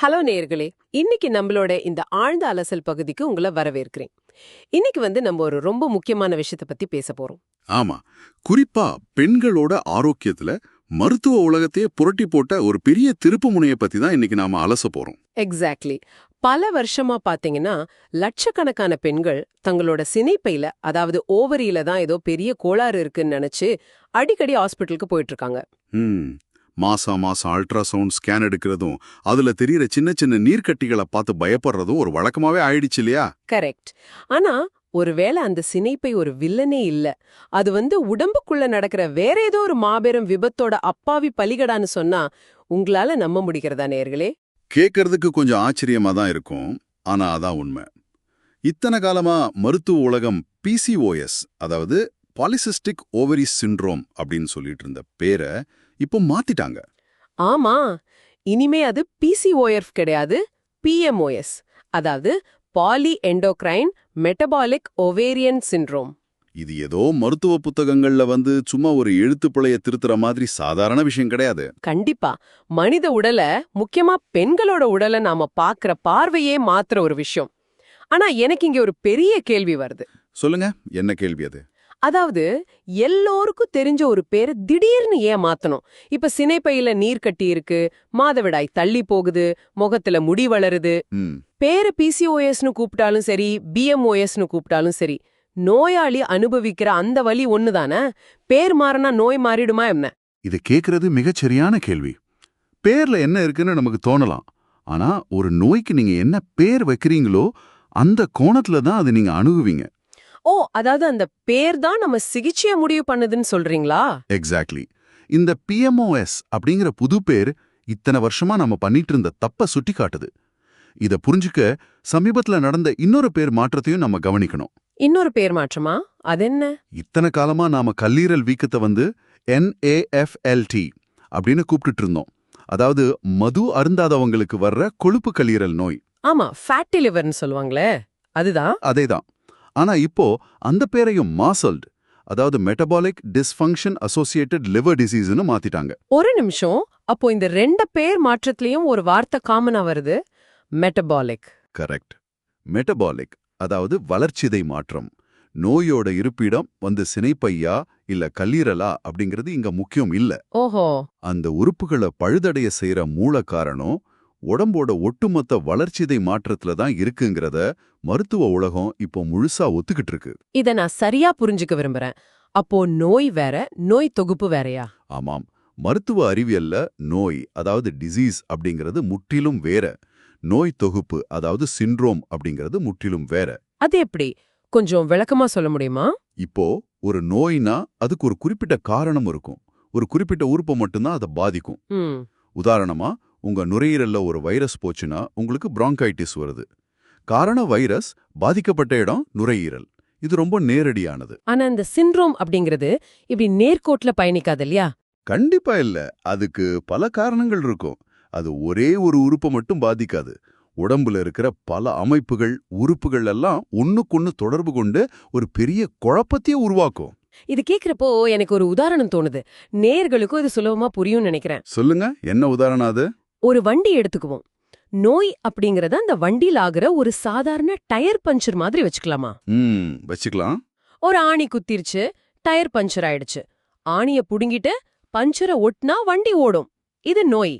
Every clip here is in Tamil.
ஹலோ நேயர்களே, இன்னைக்கு நம்மளோட இந்த ஆழ்ந்த அலசல் பகுதிக்கு உங்களை வரவேற்கிறேன். இன்னைக்கு நம்ம ஒரு ரொம்ப முக்கியமான விஷயத்தை பத்தி பேச போறோம். ஆமா, குறிப்பா பெண்களோட ஆரோக்கியத்துல மருத்துவ உலகத்தையே புரட்டி போட்ட ஒரு பெரிய திருப்பு முனையை பத்தி தான் இன்னைக்கு நாம அலச போறோம். எக்ஸாக்ட்லி. பல வருஷமா பாத்தீங்கன்னா லட்சக்கணக்கான பெண்கள் தங்களோட சினைப்பையில, அதாவது ஓவரியில தான் ஏதோ பெரிய கோளாறு இருக்குன்னு நினைச்சு அடிக்கடி ஹாஸ்பிட்டலுக்கு போயிட்டு இருக்காங்க. மாசம் அல்ட்ராசவுண்ட் ஸ்கேன் எடுக்கிறதும் அதுல தெரியற சின்ன சின்ன நீர்க்கட்டிகளை பார்த்து பயப்படுறதும் ஒரு வழக்கமாவே ஆயிடுச்சு இல்லையா? கரெக்ட். ஆனா ஒருவேளை அந்த சினைப்பை ஒரு வில்லனே இல்ல, அது உடம்புக்குள்ள நடக்கிற வேற ஏதோ ஒரு மாபெரும் விபத்தோட அப்பாவி பலிகடான்னு சொன்னா உங்களால நம்ப முடிகிறதா நேயர்களே? கேட்கறதுக்கு கொஞ்சம் ஆச்சரியமா தான் இருக்கும், ஆனா அதான் உண்மை. இத்தனை காலமா மருத்துவ உலகம் PCOS, அதாவது பாலிசிஸ்டிக் ஓவரி சிண்ட்ரோம் அப்படின்னு சொல்லிட்டு இருந்த பேரை இப்போ மாத்திட்டாங்க. ஆமா, இனிமே அது PCOF கிடையாது, PMOS, அதாவது poly endocrine metabolic ovarian syndrome. இது ஏதோ மருத்துவ புத்தகங்கள்ல சும்மா ஒரு எழுத்துப்பிழைய திருத்துற மாதிரி சாதாரண விஷயம் கிடையாது. கண்டிப்பா மனித உடலை, முக்கியமா பெண்களோட உடலை நாம பாக்குற பார்வையே மாத்துற ஒரு விஷயம். ஆனா எனக்கு இங்க ஒரு பெரிய கேள்வி வருது. சொல்லுங்க, என்ன கேள்வி அது? அதாவது எல்லோருக்கும் தெரிஞ்ச ஒரு பேரு திடீர்னு ஏன் மாத்தணும்? இப்ப சினைப்பையில நீர் கட்டி இருக்கு, மாதவிடாய் தள்ளி போகுது, முகத்துல முடி வளருது. பேரு PCOSனு கூப்பிட்டாலும் சரி, BMOSனு கூப்பிட்டாலும் சரி, நோயாளி அனுபவிக்கிற அந்த வலி ஒண்ணுதானே. பேர் மாறினா நோய் மாறிடுமா என்ன? இது கேக்குறது மிகச்சரியான கேள்வி. பேர்ல என்ன இருக்குன்னு நமக்கு தோணலாம். ஆனா ஒரு நோய்க்கு நீங்க என்ன பேர் வைக்கிறீங்களோ அந்த கோணத்துல தான் அது நீங்க அணுகுவீங்க. ஓ, அதாவது அந்த பேர் தான் நம்ம சிகிச்சைய முடிவு பண்ணுதுன்னு சொல்றீங்களா? எக்ஸாக்ட்லி. இந்த PMOS அப்படிங்கிற புது பேர் இத்தனை வருஷமா நம்ம பண்ணிட்டு இருந்த தப்ப சுட்டி காட்டுது. இத புரிஞ்சுக்க சமீபத்துல நடந்த இன்னொரு பேர் மாற்றத்தையும் நம்ம கவனிக்கணும். இன்னொரு பேர் மாற்றமா? அதென்ன? இத்தனை காலமா நாம கல்லீரல் வீக்கத்தை NAFLT அப்படின்னு கூப்பிட்டு இருந்தோம். அதாவது மது அருந்தாதவங்களுக்கு வர்ற கொழுப்பு கல்லீரல் நோய். ஆமா, ஃபேட்டி லிவர்னு சொல்லுவாங்களே, அதுதான். அதேதான். ஆனா இப்போ அந்த பேரையும் மாசல்ட், அதாவது மெட்டபாலிக் டிஸ்ஃபங்க்ஷன் அசோசியேட்டட் லிவர் டிசீஸ்னு மாத்திட்டாங்க. ஒரு நிமிஷம், அப்போ இந்த ரெண்டு பேர் மாற்றத்திலயும் ஒரு வார்த்தை காமனா வருது, மெட்டபாலிக். கரெக்ட். மெட்டபாலிக், அதாவது வளர்ச்சிதை மாற்றம். நோயோட இருப்பிடம் சினைப்பையா இல்ல கல்லீரலா அப்படிங்கிறது இங்க முக்கியம் இல்ல. ஓஹோ. அந்த உறுப்புகளை பழுதடைய செய்யற மூல காரணம் உடம்போட ஒட்டுமொத்த வளர்ச்சிதை மாற்றத்துல தான் இருக்குங்கிறத மருத்துவ உலகம் இப்போ முழுசா ஒத்துக்கிட்டு இருக்கு. இத நான் சரியா புரிஞ்சுக்க விரும்புறேன். அப்போ நோய் வேற, நோய் தொகுப்பு வேறயா? ஆமாம். மருத்துவ அறிவியல்ல நோய், அதாவது டிசீஸ் அப்படிங்கிறது முற்றிலும் வேற. நோய் தொகுப்பு, அதாவது சிண்ட்ரோம் அப்படிங்கிறது முற்றிலும் வேற. அது எப்படி? கொஞ்சம் விளக்கமா சொல்ல முடியுமா? இப்போ ஒரு நோய்னா அதுக்கு ஒரு குறிப்பிட்ட காரணம் இருக்கும். ஒரு குறிப்பிட்ட உறுப்பை மட்டும்தான் அதை பாதிக்கும். உதாரணமா, உங்க நுரையீரல்ல ஒரு வைரஸ் போச்சுன்னா உங்களுக்கு பிராங்கைட்டிஸ் வருது. காரண வைரஸ், பாதிக்கப்பட்ட இடம் நுரையீரல். இது ரொம்ப நேரடியானது. ஆனா இந்த சிண்ட்ரோம் அப்படிங்கிறது இப்படி நேர்கோட்ல பயணிக்காது இல்லையா? கண்டிப்பா இல்ல. அதுக்கு பல காரணங்கள் இருக்கும். அது ஒரே ஒரு உறுப்பை மட்டும் பாதிக்காது. உடம்புல இருக்கிற பல அமைப்புகள், உறுப்புகள் எல்லாம் ஒண்ணுக்கொன்னு தொடர்பு கொண்டு ஒரு பெரிய குழப்பத்தையே உருவாக்கும். இது கேக்குறப்போ எனக்கு ஒரு உதாரணம் தோணுது. நேயர்களுக்கும் இது சுலபமா புரியும் நினைக்கிறேன். சொல்லுங்க, என்ன உதாரணம் அது? ஒரு வண்டி எடுத்துக்குவோம். நோய் அப்படிங்கறத அந்த வண்டியில் ஆகுற ஒரு சாதாரண டயர் பஞ்சர் மாதிரி வச்சுக்கலாமா? வச்சுக்கலாம். ஒரு ஆணி குத்திருச்சு, டயர் பஞ்சர் ஆயிடுச்சு. ஆணிய புடுங்கிட்டு பஞ்சரை ஒட்டினா வண்டி ஓடும். இது நோய்.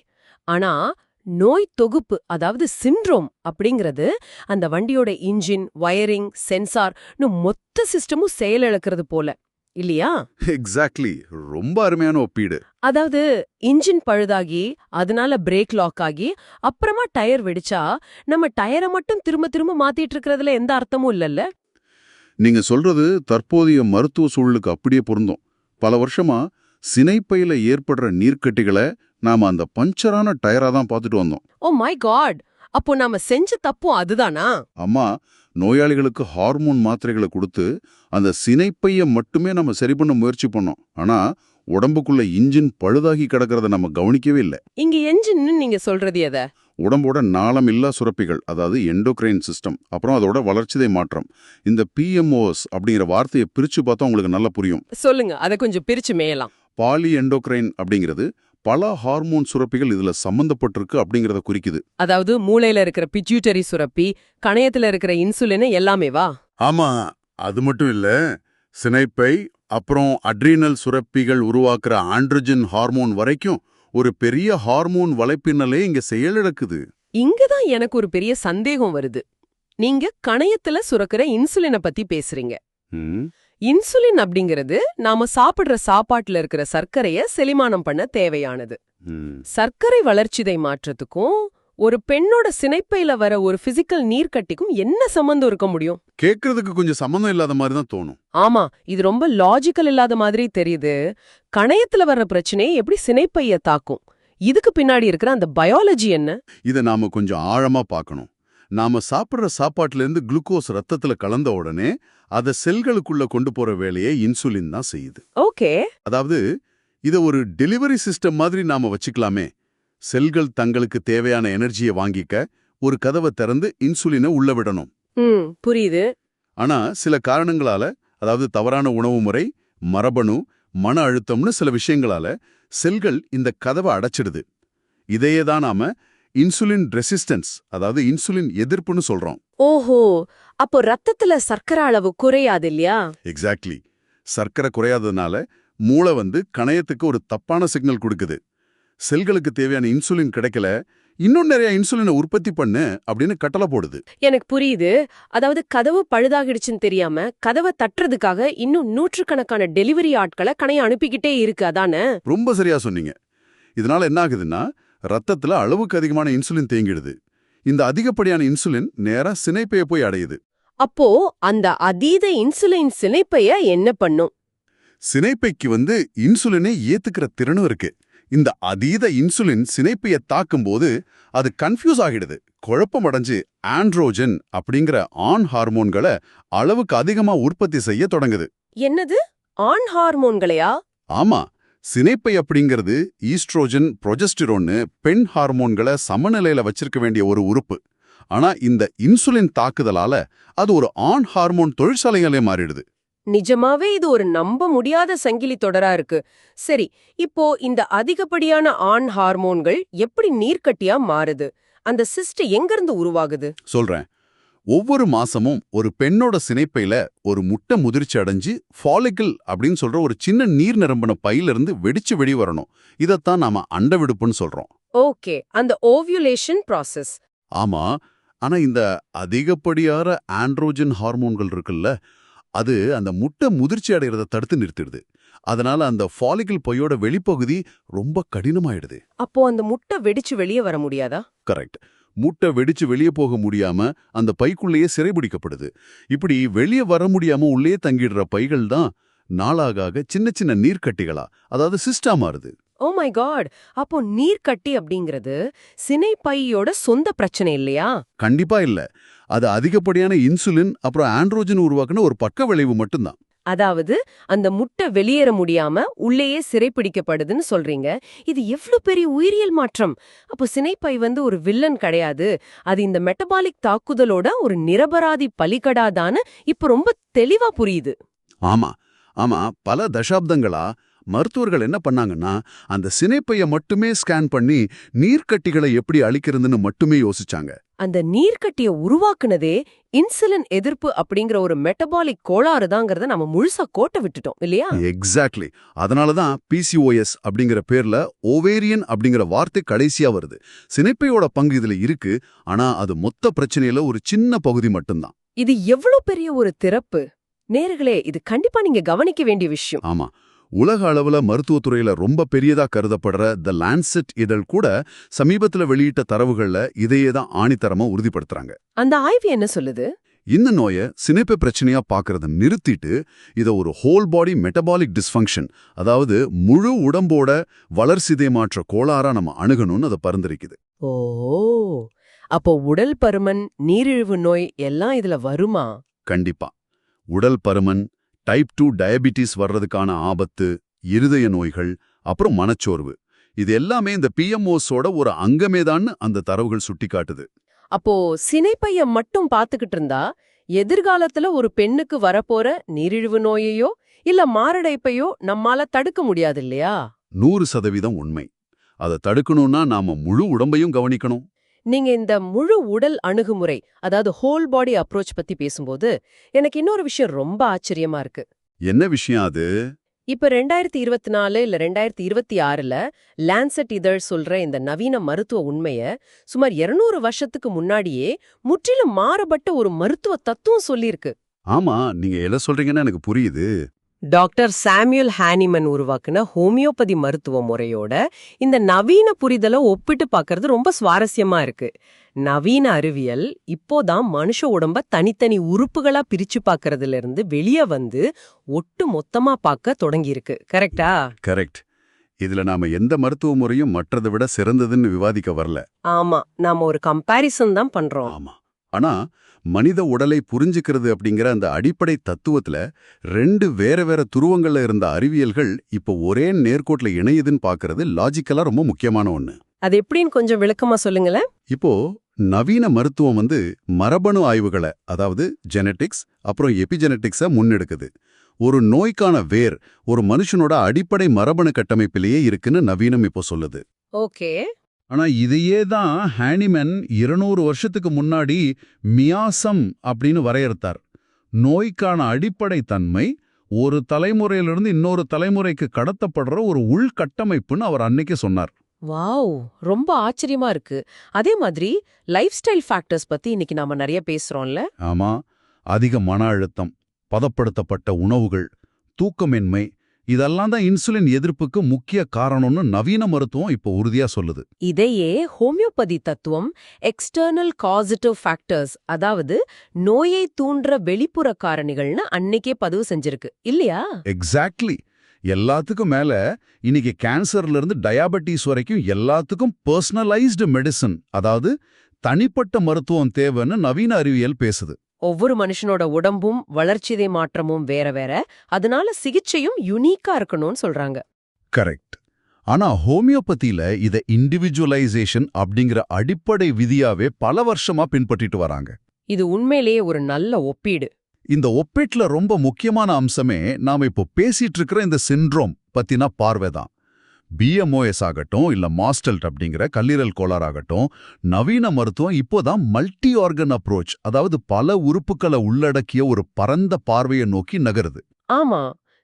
ஆனா நோய் தொகுப்பு, அதாவது சிண்ட்ரோம் அப்படிங்கிறது அந்த வண்டியோட இன்ஜின், வயரிங், சென்சார் மொத்த சிஸ்டமும் செயலிழக்கிறது போல இல்லையா? எக்ஸாக்ட்லி. ரொம்ப அருமையான ஒப்பீடு. அதாவது இன்ஜின் பழுதாகி அதனால பிரேக் லாக் ஆகி அப்புறமா டயர் வெடிச்சா நம்ம டயரை மட்டும் திரும்ப திரும்ப மாத்திட்டு இருக்கிறதுல எந்த அர்த்தமும் இல்லல்ல. நீங்க சொல்றது தற்போதைய மருத்துவ சூழலுக்கு அப்படியே பொருந்தும். பல வருஷமா சினைப்பையில ஏற்படுற நீர்க்கட்டிகளை நாம அந்த பஞ்சரான டயரா தான் பார்த்துட்டு வந்தோம். ஓ மை காட், அப்போ நாம செஞ்ச தப்பும் அதுதானா? அம்மா, நோயாளிகளுக்கு ஹார்மோன் மாத்திரைகளை கொடுத்து அந்த சினைப்பைய மட்டுமே நம்ம சரி பண்ண முயற்சி பண்ணோம். ஆனா உடம்புக்குள்ள இன்ஜின் பழுதாகி கிடக்கிறத நம்ம கவனிக்கவே இல்லை. இங்க என்ஜின் நீங்க சொல்றது எதை? உடம்போட நாளம் இல்லா சுரப்பிகள், அதாவது எண்டோக்ரைன் சிஸ்டம், அப்புறம் அதோட வளர்ச்சிதை மாற்றம். இந்த PMOS அப்படிங்கிற வார்த்தையை பிரிச்சு பார்த்தா உங்களுக்கு நல்லா புரியும். சொல்லுங்க, அதை கொஞ்சம் பிரிச்சு மேயலாம். பாலி எண்டோக்ரைன் அப்படிங்கிறது பல ஹார்மோன் சுரப்பிகள் இதுல சம்பந்தப்பட்டிருக்கு அப்படிங்கறத குறிக்குது. அதாவது மூளையில இருக்கிற பிட்யூட்டரி சுரப்பி, கணையத்துல இருக்கிற இன்சுலின் எல்லாமேவா? ஆமா, அது மட்டும் இல்ல, சினைப்பை அப்புறம் அட்ரீனல் சுரப்பிகள் உருவாக்குற ஆண்ட்ரோஜன் ஹார்மோன் வரைக்கும் ஒரு பெரிய ஹார்மோன் வலைப்பின்னலே இங்க செயலிழக்குது. இங்கதான் எனக்கு ஒரு பெரிய சந்தேகம் வருது. நீங்க கணையத்துல சுரக்கிற இன்சுலினை பத்தி பேசுறீங்க. ம், இன்சுலின் அப்படிங்கிறது நாம சாப்பிடுற சாப்பாட்டுல இருக்கிற சர்க்கரைய செரிமானம் பண்ண தேவையானது. ம். சர்க்கரை வளர்ச்சிதை மாற்றத்துக்கும் ஒரு பெண்ணோட சினைப்பையில வர ஒரு பிசிக்கல் நீர்க்கட்டிக்கும் என்ன சம்பந்தம் இருக்க முடியும்? கேக்குறதுக்கு கொஞ்சம் சம்மந்தம் இல்லாத மாதிரி தான் தோணும். ஆமா, இது ரொம்ப லாஜிக்கல் இல்லாத மாதிரி தெரியுது. கணையத்துல வர்ற பிரச்சனையை எப்படி சினைப்பைய தாக்கும்? இதுக்கு பின்னாடி இருக்கிற அந்த பயாலஜி என்ன? இதை நாம கொஞ்சம் ஆழமா பார்க்கணும். நாம சாப்பிடுற சாப்பாட்டுல இருந்து குளுக்கோஸ் ரத்தத்துல கலந்த உடனே அதை செல்களுக்குள்ள கொண்டு போற வேலையை இன்சுலின் தான் செய்யுது. ஓகே. அதாவது இத ஒரு டெலிவரி சிஸ்டம் மாதிரி நாம வச்சுக்கலாமே. செல்கள் தங்களுக்கு தேவையான எனர்ஜியை வாங்கிக்க ஒரு கதவை திறந்து இன்சுலினை உள்ள விடணும். புரியுது. ஆனா சில காரணங்களால, அதாவது தவறான உணவு முறை, மரபணு, மன அழுத்தம்னு சில விஷயங்களால செல்கள் இந்த கதவை அடைச்சிடுது. இதையே தான் நாம இன்சுலின் ரெசிஸ்டன்ஸ், அதாவது இன்சுலின் எதிர்ப்புன்னு சொல்றோம். ஓஹோ, அப்போ ரத்தத்துல சர்க்கரை அளவு குறையாது இல்லையா? எக்ஸாக்ட்லி. சர்க்கரை குறையாததுனால மூளை கணையத்துக்கு ஒரு தப்பான சிக்னல் கொடுக்குது. செல்களுக்கு தேவையான இன்சுலின் கிடைக்கல, இன்னும் நிறைய இன்சுலினை உற்பத்தி பண்ணு அப்படின்னு கட்டளை போடுது. எனக்கு புரியுது. அதாவது கதவு பழுதாகிடுச்சுன்னு தெரியாம கதவை தட்டுறதுக்காக இன்னும் நூற்றுக்கணக்கான டெலிவரி ஆட்களை கணைய அனுப்பிக்கிட்டே இருக்கு, அதானே? ரொம்ப சரியா சொன்னீங்க. இதனால என்ன ஆகுதுன்னா, ரத்தத்துல அளவுக்கு அதிகமான இன்சுலின் தேங்கிடுது. இந்த அதிகப்படியான இன்சுலின் நேரா சினைப்பைய போய் அடையுது. அப்போ அந்த அதீத இன்சுலின் சினைப்பைய என்ன பண்ணும்? சினைப்பைக்கு இன்சுலினை ஏத்துக்கிற திறனும் இருக்கு. இந்த அதீத இன்சுலின் சினைப்பைய தாக்கும்போது அது கன்ஃபியூஸ் ஆகிடுது, குழப்பம் அடைஞ்சு ஆண்ட்ரோஜன் அப்படிங்கிற ஆண் ஹார்மோன்களை அளவுக்கு அதிகமா உற்பத்தி செய்ய தொடங்குது. என்னது, ஆண் ஹார்மோன்களையா? ஆமா, சினைப்பை அப்படிங்கிறது ஈஸ்ட்ரோஜன், புரொஜெஸ்டிரோன்னு பெண் ஹார்மோன்களை சமநிலையில வச்சிருக்க வேண்டிய ஒரு உறுப்பு. ஆனா இந்த இன்சுலின் தாக்குதலால அது ஒரு ஆண் ஹார்மோன் தொழிற்சாலைகளே மாறிடுது. நிஜமாவே இது ஒரு நம்ப முடியாத சங்கிலி தொடரா இருக்கு. சரி, இப்போ இந்த அதிகப்படியான ஆண் ஹார்மோன்கள் எப்படி நீர்க்கட்டியா மாறுது? அந்த சிஸ்ட் எங்கிருந்து உருவாகுது? சொல்றேன். ஒவ்வொரு மாசமும் ஒரு பெண்ணோட சினைப்பையில ஒரு முட்டை முதிர்ச்சி அடைஞ்சு ஃபாலிக்கிள் அப்படின்னு சொல்ற ஒரு சின்ன நீர் நிரம்பின பையிலிருந்து வெடிச்சு வெளி வரணும். இதைத்தான் நாம அண்டவிடுப்புன்னு சொல்றோம். ஓகே, அந்த ஓவியுலேஷன் ப்ராசஸ். ஆமா, ஆனா இந்த அதிகப்படியான ஆண்ட்ரோஜன் ஹார்மோன்கள் இருக்குல்ல, அது அந்த முட்டை முதிர்ச்சி அடைகிறத தடுத்து நிறுத்திடுது. அதனால அந்த ஃபாலிக்கிள் பையோட வெளிப்பகுதி ரொம்ப கடினமாயிடுது. அப்போ அந்த முட்டை வெடிச்சு வெளியே வர முடியாதா? கரெக்ட். முட்டை வெடிச்சு வெளியே போக முடியாம அந்த பைக்குள்ளேயே சிறைபிடிக்கப்படுது. இப்படி வெளியே வர முடியாம உள்ளே தங்கிடுற பைகள் தான் நாளாக சின்ன சின்ன நீர்க்கட்டிகளா, அதாவது சிஸ்டா மாறுது. ஓ மை காட், அப்போ நீர்க்கட்டி அப்படிங்கிறது சினைப்பையோட சொந்த பிரச்சனை இல்லையா? கண்டிப்பா இல்ல. அது அதிகப்படியான இன்சுலின் அப்புறம் ஆண்ட்ரோஜன் உருவாக்குன ஒரு பக்க விளைவு மட்டும்தான். அதாவது அந்த முட்டை வெளியேற முடியாம உள்ளேயே சிறைப்பிடிக்கப்படுதுன்னு சொல்றீங்க. இது எவ்ளோ பெரிய உயிரியல் மாற்றம்! அப்போ சினைப்பை ஒரு வில்லன் கிடையாது, அது இந்த மெட்டபாலிக் தாக்குதலோட ஒரு நிரபராதி பலிகடாதான்னு இப்ப ரொம்ப தெளிவா புரியுது. ஆமா ஆமா, பல தசாப்தங்களா மருத்துவர்கள் என்ன பண்ணாங்கன்னா, அந்த சினைப்பைய மட்டுமே ஸ்கேன் பண்ணி நீர்க்கட்டிகளை எப்படி அழிக்கிறதுன்னு மட்டுமே யோசிச்சாங்க. அந்த நீர்க்கட்டிய உருவாக்குனதே இன்சுலின் எதிர்ப்பு அப்படிங்கிற ஒரு மெட்டபாலிக் கோளாறு தாங்கிறத நம்ம முழுசா கோட்டை விட்டுட்டோம் இல்லையா? எக்ஸாக்ட்லி. அதனாலதான் PCOS அப்படிங்கிற பேர்ல ஓவேரியன் அப்படிங்கிற வார்த்தை கடைசியா வருது. சினைப்பையோட பங்கு இதுல இருக்கு, ஆனா அது மொத்த பிரச்சனையில ஒரு சின்ன பகுதி மட்டும்தான். இது எவ்வளவு பெரிய ஒரு திறப்பு! நேயர்களே, இது கண்டிப்பா நீங்க கவனிக்க வேண்டிய விஷயம். ஆமா, உலக அளவுல மருத்துவத்துறையில ரொம்ப பெரியதா கருதப்படுற தி லான்செட் இதழ் கூட சமீபத்துல வெளியிட்ட தரவுகள்ல இதையே தான் ஆணித்தரமா உறுதிப்படுத்துறாங்க. அந்த ஆய்வு என்ன சொல்லுது? இந்த நோயை சினைப்பை பிரச்சனையா பார்க்கறத நிறுத்திட்டு இத ஒரு ஹோல் பாடி மெட்டபாலிக் டிஸ்ஃபங்க்ஷன், அதாவது முழு உடம்போட வளர்சிதை மாற்ற கோளாறா நம்ம அணுகணும்னு அதை பரிந்துரைக்குது. ஓ, அப்போ உடல் பருமன், நீரிழிவு நோய் எல்லாம் இதுல வருமா? கண்டிப்பா. உடல் பருமன், டைப் 2 டயபிட்டிஸ் வர்றதுக்கான ஆபத்து, இருதய நோய்கள், அப்புறம் மனச்சோர்வு, இது எல்லாமே இந்த PMOஸோட ஒரு அங்கமேதான்னு அந்த தரவுகள் சுட்டிக்காட்டுது. அப்போ சினைப்பைய மட்டும் பாத்துக்கிட்டு இருந்தா எதிர்காலத்துல ஒரு பெண்ணுக்கு வரப்போற நீரிழிவு நோயையோ இல்ல மாரடைப்பையோ நம்மால தடுக்க முடியாது இல்லையா? 100% உண்மை. அதை தடுக்கணும்னா நாம முழு உடம்பையும் கவனிக்கணும். நீங்க இந்த முழு உடல் அணுகுமுறை, அதாவது ஹோல் பாடி அப்ரோச் பத்தி பேசும்போது எனக்கு இன்னொரு விஷயம் ரொம்ப ஆச்சரியமா இருக்கு. என்ன விஷயம் அது? இப்ப 2024 இல்ல 2026ல லான்செட் இதழ் சொல்ற இந்த நவீன மருத்துவ உண்மைய சுமார் 200 வருஷத்துக்கு முன்னாடியே முற்றிலும் மாறுபட்ட ஒரு மருத்துவ தத்துவம் சொல்லியிருக்கு. ஆமா, நீங்க எதை சொல்றீங்கன்னு எனக்கு புரியுது. டாக்டர் சாமுவேல் ஹானிமன் உருவாக்குன ஹோமியோபதி மருத்துவ முறையோட இந்த நவீன புரிதலை ஒப்பிட்டு பார்க்கறது ரொம்ப சுவாரஸ்யமா இருக்கு. நவீன அறிவியல் இப்போதான் மனுஷ உடம்ப தனித்தனி உறுப்புகளா பிரிச்சு பார்க்கறதுல இருந்து வெளியே வந்து ஒட்டு மொத்தமா பார்க்க தொடங்கியிருக்கு. கரெக்டா? கரெக்ட். இதுல நாம எந்த மருத்துவ முறையும் மற்றதை விட சிறந்ததுன்னு விவாதிக்க வரல. ஆமா, நாம ஒரு கம்பாரிசன் தான் பண்றோம். ஆமா. ஆனா மனித உடலை புரிஞ்சுக்கிறது அப்படிங்கிற அந்த அடிப்படை தத்துவத்துல 2 வேற வேற துருவங்கள்ல இருந்த அறிவியல்கள் இப்போ ஒரே நேர்கோட்ல இணையுதுன்னு பார்க்கறது லாஜிக்கலா ரொம்ப முக்கியமான ஒண்ணு. அது எப்படின்னு கொஞ்சம் விளக்கமா சொல்லுங்களேன். இப்போ நவீன மருத்துவம் மரபணு ஆய்வுகளை, அதாவது ஜெனட்டிக்ஸ் அப்புறம் எபிஜெனட்டிக்ஸை முன்னெடுக்குது. ஒரு நோய்க்கான வேர் ஒரு மனுஷனோட அடிப்படை மரபணு கட்டமைப்பிலேயே இருக்குன்னு நவீனம் இப்போ சொல்லுது. ஓகே. ஆனா இதையே தான் ஹானிமன் 200 வருஷத்துக்கு முன்னாடி மியாசம் அப்படின்னு வரையறுத்தார். நோய்க்கான அடிப்படை தன்மை ஒரு தலைமுறையிலிருந்து இன்னொரு தலைமுறைக்கு கடத்தப்படுற ஒரு உள்கட்டமைப்புன்னு அவர் அன்னைக்கு சொன்னார். வாவ், ரொம்ப ஆச்சரியமா இருக்கு. அதே மாதிரி லைஃப் ஸ்டைல் ஃபேக்டர்ஸ் பத்தி இன்னைக்கு நாம நிறைய பேசுறோம்ல. ஆமா, அதிக மன அழுத்தம், பதப்படுத்தப்பட்ட உணவுகள், தூக்கமின்மை, இதெல்லாம் தான் இன்சுலின் எதிர்ப்புக்கு முக்கிய காரணம்னு நவீன மருத்துவம் இப்போ உறுதியா சொல்லுது. இதையே ஹோமியோபதி தத்துவம் எக்ஸ்டர்னல் காசிட்டிவ் ஃபேக்டர்ஸ், அதாவது நோயை தூண்டுற வெளிப்புற காரணிகள்னு அன்னைக்கே பதிவு செஞ்சிருக்கு இல்லையா? எக்ஸாக்ட்லி. எல்லாத்துக்கும் மேல இன்னைக்கு கேன்சர்ல இருந்து டயாபெட்டிஸ் வரைக்கும் எல்லாத்துக்கும் பர்சனலைஸ்டு மெடிசன், அதாவது தனிப்பட்ட மருத்துவம் தேவைன்னு நவீன அறிவியல் பேசுது. ஒவ்வொரு மனுஷனோட உடம்பும் வளர்ச்சிதை மாற்றமும் வேற வேற, அதனால சிகிச்சையும் யுனிக்கா இருக்கணும்னு சொல்றாங்க. கரெக்ட். ஆனா ஹோமியோபதியில இத இண்டிவிஜுவலைசேஷன் அப்படிங்கிற அடிப்படை விதியாவே பல வருஷமா பின்பற்றிட்டு வராங்க. இது உண்மையிலேயே ஒரு நல்ல ஒப்பீடு. இந்த ஒப்பீட்டுல ரொம்ப முக்கியமான அம்சமே நாம இப்போ பேசிட்டு இருக்கிற இந்த சிண்ட்ரோம் பத்தின பார்வைதான். பிஎம்ஓஎஸ் ஆகட்டும் இல்ல மாஸ்டல்ட் அப்படிங்கிற கல்லீரல் கோளாறாகட்டும், நவீன மருத்துவம் இப்போதான் மல்டி ஆர்கன் அப்ரோச், அதாவது பல உறுப்புகளை உள்ளடக்கிய ஒரு பரந்த பார்வையை நோக்கி நகருது. ஆமா,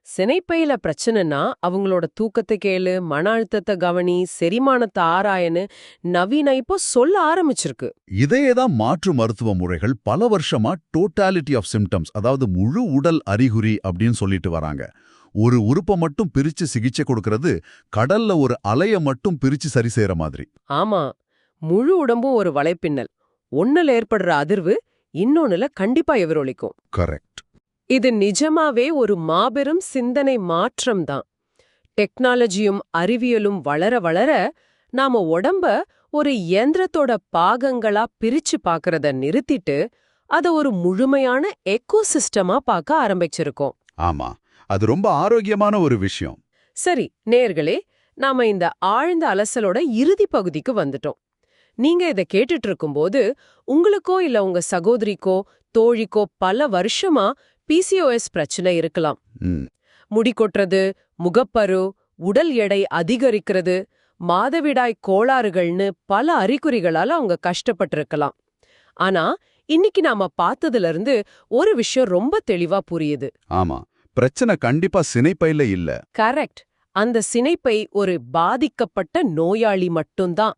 சினைப்பையில பிரச்சனைனா அவங்களோட தூக்கத்தை கேளு, மன அழுத்தத்தை கவனி, செரிமானத்தை ஆராயன்னு நவீன இப்போ சொல்ல ஆரம்பிச்சிருக்கு. இதையேதான் மாற்று மருத்துவ முறைகள் பல வருஷமா டோட்டாலிட்டி ஆஃப் சிம்டம்ஸ், அதாவது முழு உடல் அறிகுறி அப்படின்னு சொல்லிட்டு வராங்க. ஒரு உறுப்பை மட்டும் பிரிச்சு சிகிச்சை கொடுக்கறது கடல்ல ஒரு அலைய மட்டும் பிரிச்சு சரி செய்யற மாதிரி. ஆமா, முழு உடம்பும் ஒரு வலைப்பின்னல். ஒண்ணுல ஏற்படுற அதிர்வு இன்னொன்னுல கண்டிப்பா எதிரொலிக்கும். கரெக்ட். இது நிஜமாவே ஒரு மாபெரும் சிந்தனை மாற்றம் தான். டெக்னாலஜியும் அறிவியலும் வளர வளர நாம உடம்ப ஒரு இயந்திரத்தோட பாகங்களா பிரிச்சு பார்க்கறத நிறுத்திட்டு அத ஒரு முழுமையான எக்கோசிஸ்டமா பார்க்க ஆரம்பிச்சிருக்கோம். ஆமா, அது ரொம்ப ஆரோக்கியமான ஒரு விஷயம். சரி நேயர்களே, நாம இந்த ஆழ்ந்த அலசலோட இறுதி பகுதிக்கு வந்துட்டோம். நீங்க இத கேட்டுட்டு இருக்கும்போது உங்களுக்கோ இல்ல உங்க சகோதரிக்கோ தோழிக்கோ பல வருஷமா பிசிஓஎஸ் பிரச்சனை இருக்கலாம். முடி கொட்டுறது, முகப்பரு, உடல் எடை அதிகரிக்கிறது, மாதவிடாய் கோளாறுகள்னு பல அறிகுறிகளால அவங்க கஷ்டப்பட்டிருக்கலாம். ஆனா இன்னைக்கு நாம பார்த்ததுல இருந்து ஒரு விஷயம் ரொம்ப தெளிவா புரியுது. ஆமா, பிரச்சனை கண்டிப்பா சினைப்பையில இல்ல. கரெக்ட். அந்த சினைப்பை ஒரு பாதிக்கப்பட்ட நோயாளி மட்டும்தான்.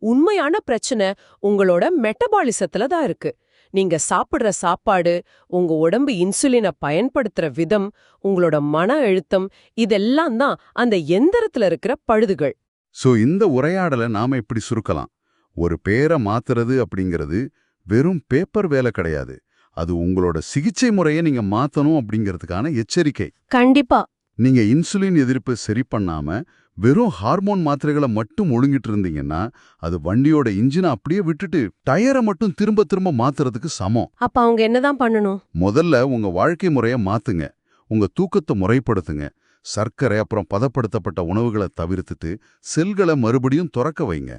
உண்மையான பிரச்சனை உங்களோட மெட்டபாலிசத்துல தான் இருக்கு. நீங்க சாப்பிடுற சாப்பாடு, உங்க உடம்பு இன்சுலினை பயன்படுத்துற விதம், உங்களோட மன அழுத்தம், இதெல்லாம் தான் அந்த எந்திரத்துல இருக்கிற பழுதுகள். சோ இந்த உரையாடலை நாம இப்படி சுருக்கலாம். ஒரு பேரை மாத்துறது அப்படிங்கிறது வெறும் பேப்பர் வேலை கிடையாது. அது உங்களோட சிகிச்சை முறையை நீங்க மாத்தணும் அப்படிங்கிறதுக்கான எச்சரிக்கை. கண்டிப்பா. நீங்க இன்சுலின் எதிர்ப்பு சரி பண்ணாம வெறும் ஹார்மோன் மாத்திரைகளை மட்டும் ஒழுங்கிட்டு இருந்தீங்கன்னா அது வண்டியோட இன்ஜினை அப்படியே விட்டுட்டு டயரை மட்டும் திரும்ப திரும்ப மாத்துறதுக்கு சமம். அப்ப அவங்க என்னதான் பண்ணணும்? முதல்ல உங்க வாழ்க்கை முறையை மாத்துங்க. உங்க தூக்கத்தை முறைப்படுத்துங்க. சர்க்கரை அப்புறம் பதப்படுத்தப்பட்ட உணவுகளை தவிர்த்துட்டு செல்களை மறுபடியும் துறக்க வைங்க.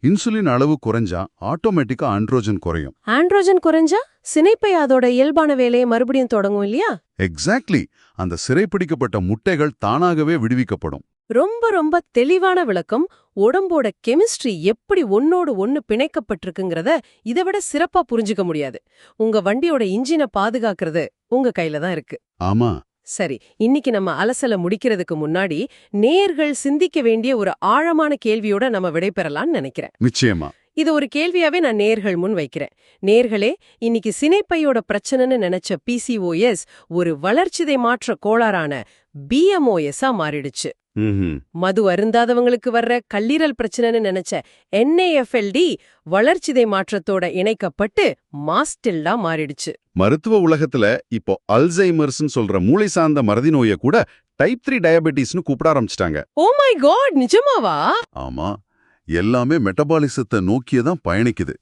இன்சுலின் அளவு குறைஞ்சா ஆட்டோமேட்டிக்கா ஆண்ட்ரோஜன் குறையும். ஆண்ட்ரோஜன் குறைஞ்சா சினைப்பை அதோட இயல்பான வேலையை மறுபடியும் தொடங்கும் இல்லையா? எக்ஸாக்ட்லி. அந்த சிறைப்பிடிக்கப்பட்ட முட்டைகள் தானாகவே விடுவிக்கப்படும். ரொம்ப ரொம்ப தெளிவான விளக்கம். உடம்போட கெமிஸ்ட்ரி எப்படி ஒன்னோடு ஒன்னு பிணைக்கப்பட்டிருக்குங்கிறத இதை விட சிறப்பா புரிஞ்சுக்க முடியாது. உங்க வண்டியோட இன்ஜினை பாதுகாக்கிறது உங்க கையில தான் இருக்கு. ஆமா. சரி, இன்னைக்கு நம்ம அலசல முடிக்கிறதுக்கு முன்னாடி நேயர்கள் சிந்திக்க வேண்டிய ஒரு ஆழமான கேள்வியோட நம்ம விடைபெறலாம்னு நினைக்கிறேன். நிச்சயமா. இது ஒரு கேள்வியாவே நான் நேயர்கள் முன் வைக்கிறேன். நேயர்களே, இன்னைக்கு சினைப்பையோட பிரச்சனைன்னு நினைச்ச PCOS ஒரு வளர்ச்சிதை மாற்ற கோளாறான BMOS-ஆ மாறிடுச்சு. மது அருந்தாதவங்களுக்கு வர்ற கல்லீரல் பிரச்சனைன்னு நினைச்ச NAFLD வளர்ச்சிதை மாற்றத்தோட இணைக்கப்பட்டு மாஸ்டில்டா மாறிடுச்சு. மருத்துவ உலகத்துல இப்போ அல்சைமர்ஸ்னு சொல்ற மூளை சார்ந்த மறதி நோயை கூட டைப் 3 டயபெட்டிஸ்னு கூப்பிட ஆரம்பிச்சிட்டாங்க. ஓ மை காட், நிஜமாவா? ஆமா, எல்லாமே மெட்டபாலிசத்தை நோக்கியதான் பயணிக்குது.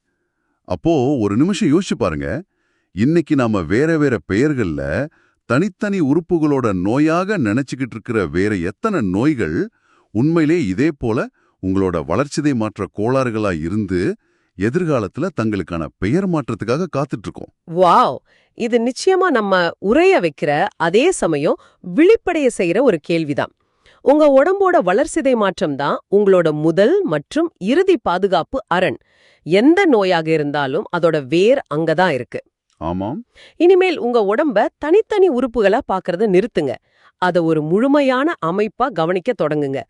அப்போ ஒரு நிமிஷம் யோசிச்சு பாருங்க. இன்னைக்கு நாம வேற வேற பெயர்கள்ல தனித்தனி உறுப்புகளோட நோயாக நினைச்சுக்கிட்டு இருக்கிற வேற எத்தனை நோய்கள் உண்மையிலே இதே போல உங்களோட வளர்ச்சிதை மாற்ற கோளாறுகளா இருந்து எதிர்காலத்துல தங்களுக்கான பெயர் மாற்றத்துக்காக காத்துட்டு இருக்கோம். வாவ், இது நிச்சயமா நம்ம உரைய வைக்கிற அதே சமயம் விழிப்படைய செய்யற ஒரு கேள்விதான். உங்க உடம்போட வளர்சிதை மாற்றம் தான் உங்களோட முதல் மற்றும் இறுதி பாதுகாப்பு அரண். எந்த நோயாக இருந்தாலும் அதோட வேர் அங்கதான் இருக்கு. ஆமாம். இனிமேல் உங்க உடம்ப தனித்தனி உறுப்புகளா பாக்குறத நிறுத்துங்க. அத ஒரு முழுமையான அமைப்பா கவனிக்க தொடங்குங்க.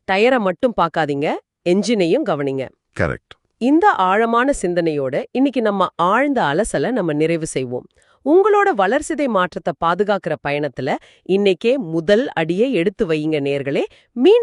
டயரை மட்டும் பார்க்காதீங்க, என்ஜினையும் கவனிங்க. கரெக்ட். இந்த ஆழமான சிந்தனையோட இன்னைக்கு நம்ம ஆழ்ந்த அலசல நம்ம நிறைவு செய்வோம். உங்களோட வளர்சிதை மாற்றத்தை பாதுகாக்கிற பயணத்துல இன்னைக்கே முதல் அடியை எடுத்து வையுங்க நேயர்களே.